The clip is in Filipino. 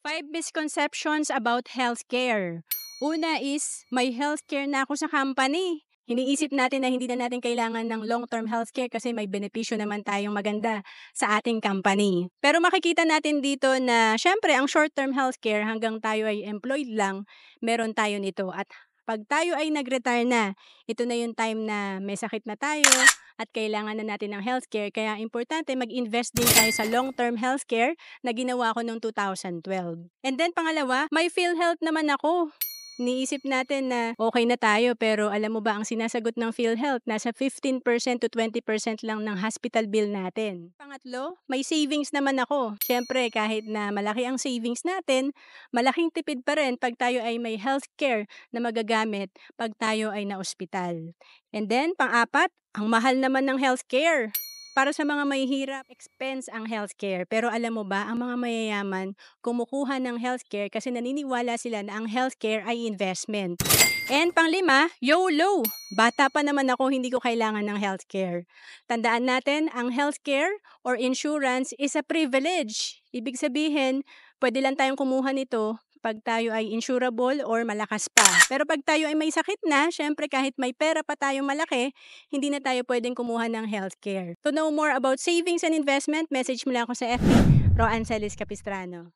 Five misconceptions about healthcare. Una is, may healthcare na ako sa company. Iniisip natin na hindi na natin kailangan ng long-term healthcare kasi may benepisyo naman tayong maganda sa ating company. Pero makikita natin dito na syempre ang short-term healthcare hanggang tayo ay employed lang, meron tayo nito. At pag tayo ay nag-retire na, ito na yung time na may sakit na tayo at kailangan na natin ng healthcare. Kaya importante mag-invest din tayo sa long-term healthcare na ginawa ko noong 2012. And then pangalawa, may PhilHealth naman ako. Iniisip natin na okay na tayo pero alam mo ba ang sinasagot ng PhilHealth nasa 15% to 20% lang ng hospital bill natin. Pangatlo, may savings naman ako. Siyempre kahit na malaki ang savings natin, malaking tipid pa rin pag tayo ay may healthcare na magagamit pag tayo ay na-ospital. And then pang-apat, ang mahal naman ng healthcare. Para sa mga mahihirap, expense ang healthcare. Pero alam mo ba, ang mga mayayaman, kumukuha ng healthcare kasi naniniwala sila na ang healthcare ay investment. And panglima, YOLO! Bata pa naman ako, hindi ko kailangan ng healthcare. Tandaan natin, ang healthcare or insurance is a privilege. Ibig sabihin, pwede lang tayong kumuha nito pag tayo ay insurable or malakas pa. Pero pag tayo ay may sakit na, syempre kahit may pera pa tayong malaki, hindi na tayo pwedeng kumuha ng healthcare. To know more about savings and investment, message mo lang ako sa FB, Roancelis Capistrano.